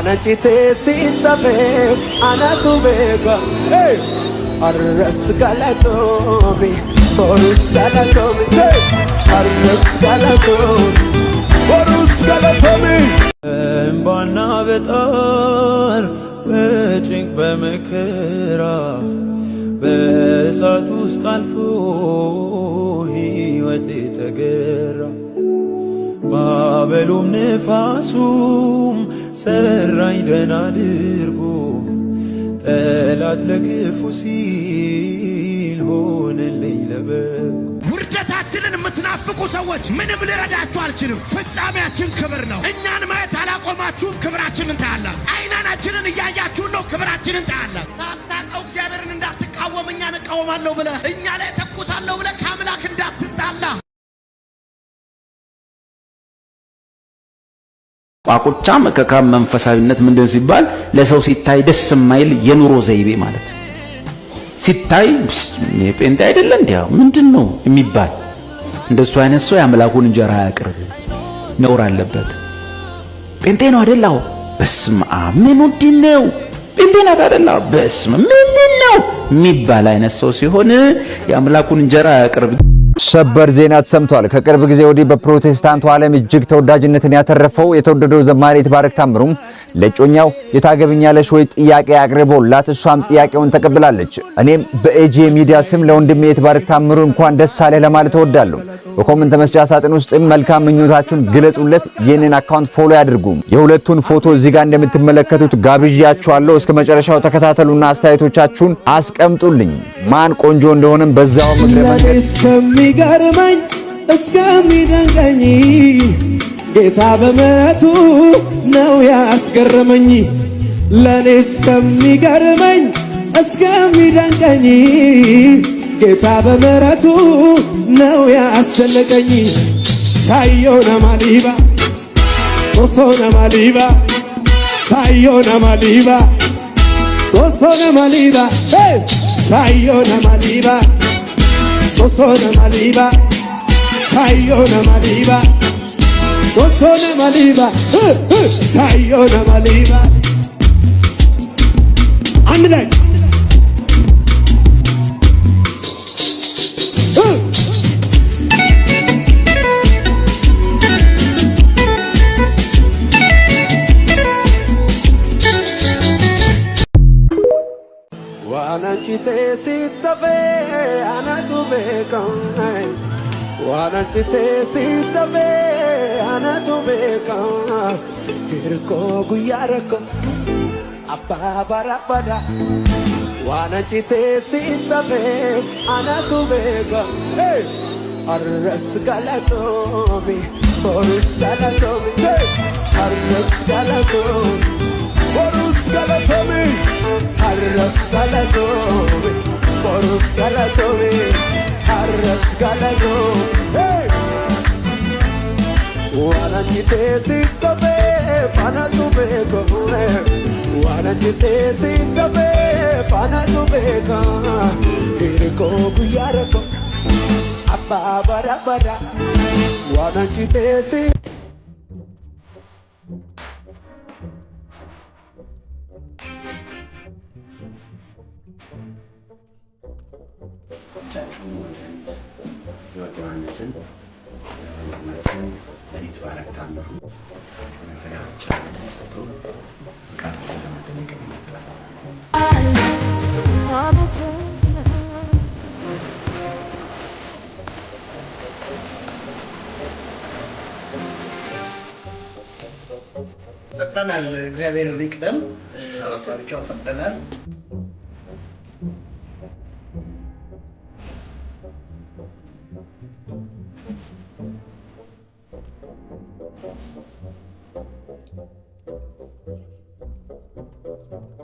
ዋናንቺቴ ሲጠፌ አናቱ ቤጋ አረስ ጋላቶሚ ቦሩስ ጋላቶሚ አረስ ጋላቶሚ ቦሩስ ጋላቶሚ እምባና በጣር በጭንቅ በመከራ በእሳት ውስጥ አልፎ ሕይወቴ ተገራ ማዕበሉም ንፋሱም ሰራኝ ደህና አድርጎ ጠላት ለክፉ ሲል ሆነልኝ ለበጎ። ውርደታችንን የምትናፍቁ ሰዎች ምንም ልረዳችሁ አልችልም። ፍጻሜያችን ክብር ነው። እኛን ማየት አላቆማችሁም፣ ክብራችንን ታያላችሁ። አይናናችንን እያያችሁን ነው፣ ክብራችንን ታያላችሁ። ሳታውቀው እግዚአብሔርን እንዳትቃወም እኛን እቃወማለሁ ብለህ እኛ ላይ ተኩሳለሁ ብለህ ከአምላክ እንዳትጣላ። ቋቁቻ መከካም መንፈሳዊነት ምንድን ሲባል ለሰው ሲታይ ደስ የማይል የኑሮ ዘይቤ ማለት ነው። ሲታይ ጴንጤ አይደለ እንዲያው ምንድነው የሚባል እንደሱ አይነት ሰው ያምላኩን እንጀራ ያቅርብ፣ ነውር አለበት። ጴንጤ ነው አይደላው? በስመ አብ ምን ነው ጴንጤ ናት አይደላው? በስመ ምንድነው የሚባል አይነት ሰው ሲሆን ያምላኩን እንጀራ ያቅርብ። ሰበር ዜና ተሰምቷል። ከቅርብ ጊዜ ወዲህ በፕሮቴስታንቱ ዓለም እጅግ ተወዳጅነትን ያተረፈው የተወደደው ዘማሪ ይትባረክ ታምሩም ለጮኛው የታገብኛለሽ ወይ ጥያቄ አቅርቦላት እሷም ጥያቄውን ተቀብላለች። እኔም በኤጂ ሚዲያ ስም ለወንድሜ ይትባረክ ታምሩ እንኳን ደስ አለህ ለማለት እወዳለሁ። በኮሜንት መስጫ ሳጥን ውስጥ መልካም ምኞታችሁን ግለጹለት። ይህንን አካውንት ፎሎ ያድርጉ። የሁለቱን ፎቶ እዚህ ጋር እንደምትመለከቱት ጋብዣችኋለሁ። እስከ መጨረሻው ተከታተሉና አስተያየቶቻችሁን አስቀምጡልኝ። ማን ቆንጆ እንደሆነም በዛው ምክረ እስከሚገርመኝ እስከሚደንቀኝ ጌታ በምሕረቱ ነው ያስገረመኝ። ለኔ እስከሚገርመኝ እስከሚደንቀኝ ጌታ በምሕረቱ ነው ያስደነቀኝ። ታዮና ማሊባ ሶሶና ማሊባ ታዮና ማሊባ ሶሶና ማሊባ ታዮና ማሊባ ሶሶና ማሊባ ታዮና ማሊባ ሶሶና ማሊባ ታዮና ማሊባ አንድ ላይ ዋናንቺቴ ሲጠፌ አናቱ ቤጋ ዋናንቺቴ ሲጠፌ አናቱ ቤጋ ሂርኮ ጉያረኮ አባ ባራባዳ ዋናንቺቴ ሲጠፌ አናቱ ቤጋ አረስ ጋላቶሚ ቦሩስ ጋላቶሚ አረስ ጋላቶሚ ቦሩስ ጋላቶሚ አረስ ጋላቶሚ ቦሩስ ጋላቶሚ አረስ ጋላቶሚ ዋናንቺቴ ሲጠፌ አናቱ ቤጋ ዋናንቺቴ ሲጠፌ አናቱ ቤጋ ሂርኮ ጉያረኮ አባ ባራባዳ ዋናንቺቴ ይትባረክ ታምሩ ዘጠናል እግዚአብሔር ይቅደም። ሰራሳቸው ፈጠናል